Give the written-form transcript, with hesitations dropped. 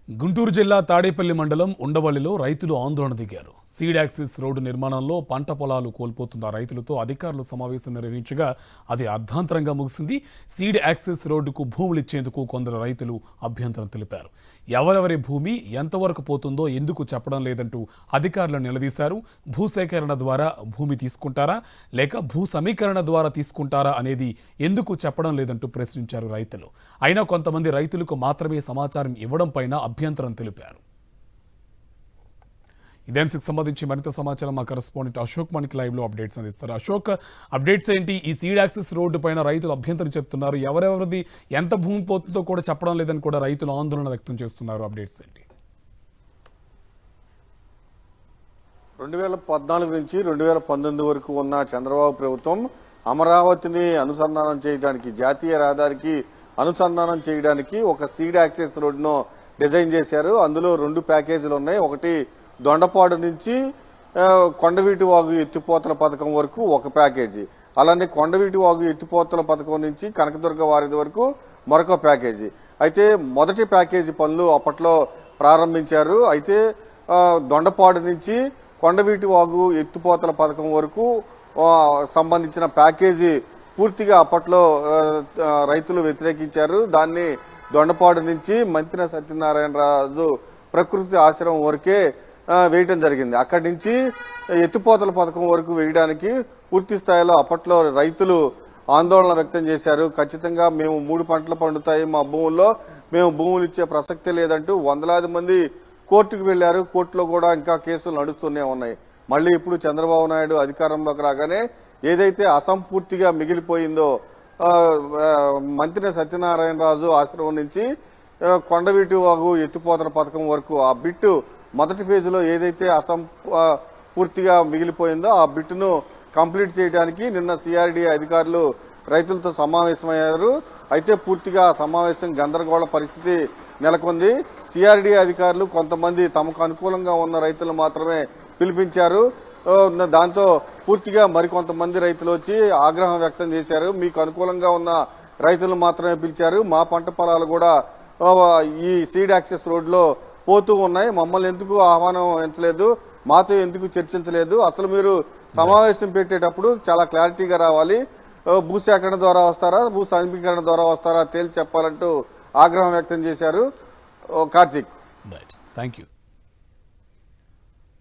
గుంటూరు జిల్లా తాడేపల్లి మండలం ఉండవల్లిలో రైతులు ఆందోళన దిగారు. సీడ్ యాక్సిస్ రోడ్డు నిర్మాణంలో పంట పొలాలు కోల్పోతున్న రైతులతో అధికారులు సమావేశం నిర్వహించగా అది అర్ధాంతరంగా ముగిసింది. సీడ్ యాక్సిస్ రోడ్డుకు భూములు ఇచ్చేందుకు కొందరు రైతులు అభ్యంతరం తెలిపారు. ఎవరెవరి భూమి ఎంతవరకు పోతుందో ఎందుకు చెప్పడం లేదంటూ అధికారులు నిలదీశారు. భూసేకరణ ద్వారా భూమి తీసుకుంటారా లేక భూ సమీకరణ ద్వారా తీసుకుంటారా అనేది ఎందుకు చెప్పడం లేదంటూ ప్రశ్నించారు రైతులు. అయినా కొంతమంది రైతులకు మాత్రమే సమాచారం ఇవ్వడం పైన అభ్యంతరం తెలిపారు. ఇదే అంశకు సంబంధించి మరింత సమాచారం మా కరెస్పాండెంట్ అశోక్ మనకి లైవ్ లో అప్డేట్స్ అందిస్తారు. అశోక్, అప్డేట్స్ ఏంటి? ఈ సీడ్ యాక్సిస్ రోడ్డు పైన రైతులు అభ్యంతరం చెప్తున్నారు. ఎవరెవరిది ఎంత భూమి పోతుందో కూడా చెప్పడం లేదని కూడా రైతులు ఆందోళన వ్యక్తం చేస్తున్నారు. అప్డేట్స్ ఏంటి? 2014 నుంచి 2019 వరకు ఉన్న చంద్రబాబు ప్రభుత్వం అమరావతిని అనుసంధానం చేయడానికి, జాతీయ రహదారికి అనుసంధానం చేయడానికి ఒక సీడ్ యాక్సిస్ రోడ్డును డిజైన్ చేశారు. అందులో 2 ప్యాకేజీలు ఉన్నాయి. ఒకటి దొండపాడు నుంచి కొండవీటి వాగు ఎత్తిపోతల పథకం వరకు ఒక ప్యాకేజీ, అలానే కొండవీటి వాగు ఎత్తిపోతల పథకం నుంచి కనకదుర్గ వారిది వరకు మరొక ప్యాకేజీ. అయితే మొదటి ప్యాకేజీ పనులు అప్పట్లో ప్రారంభించారు. అయితే దొండపాడు నుంచి కొండవీటి వాగు ఎత్తిపోతల పథకం వరకు సంబంధించిన ప్యాకేజీ పూర్తిగా అప్పట్లో రైతులు వ్యతిరేకించారు. దాన్ని దొండపాడు నుంచి మంత్రి సత్యనారాయణరాజు ప్రకృతి ఆశ్రమం వరకే వేయటం జరిగింది. అక్కడి నుంచి ఎత్తిపోతల పథకం వరకు వేయడానికి పూర్తి స్థాయిలో అప్పట్లో రైతులు ఆందోళన వ్యక్తం చేశారు. ఖచ్చితంగా మేము 3 పంటలు పండుతాయి మా భూముల్లో, మేము భూములు ఇచ్చే ప్రసక్తే లేదంటూ వందలాది మంది కోర్టుకు వెళ్లారు. కోర్టులో కూడా ఇంకా కేసులు నడుస్తూనే ఉన్నాయి. మళ్ళీ ఇప్పుడు చంద్రబాబు నాయుడు అధికారంలోకి రాగానే ఏదైతే అసంపూర్తిగా మిగిలిపోయిందో మంత్రి సత్యనారాయణరాజు ఆశ్రమం నుంచి కొండవీటి వాగు ఎత్తిపోతల పథకం వరకు ఆ బిట్టు మొదటి ఫేజ్లో ఏదైతే పూర్తిగా మిగిలిపోయిందో ఆ బిట్టును కంప్లీట్ చేయడానికి నిన్న సిఆర్డీఏ అధికారులు రైతులతో సమావేశమయ్యారు. అయితే పూర్తిగా సమావేశం గందరగోళ పరిస్థితి నెలకొంది. సిఆర్డీఏ అధికారులు కొంతమంది తమకు అనుకూలంగా ఉన్న రైతులు మాత్రమే పిలిపించారు. దాంతో పూర్తిగా మరికొంతమంది రైతులు వచ్చి ఆగ్రహం వ్యక్తం చేశారు. మీకు అనుకూలంగా ఉన్న రైతులు మాత్రమే పిలిచారు, మా పంట పొలాలు కూడా ఈ సీడ్ యాక్సెస్ రోడ్లో పోతూ ఉన్నాయి, మమ్మల్ని ఎందుకు ఆహ్వానించలేదు, మాతో ఎందుకు చర్చించలేదు, అసలు మీరు సమావేశం పెట్టేటప్పుడు చాలా క్లారిటీగా రావాలి, భూసేకరణ ద్వారా వస్తారా భూ సమీకరణ ద్వారా వస్తారా తేల్చి చెప్పాలంటూ ఆగ్రహం వ్యక్తం చేశారు. Karthik, thank you.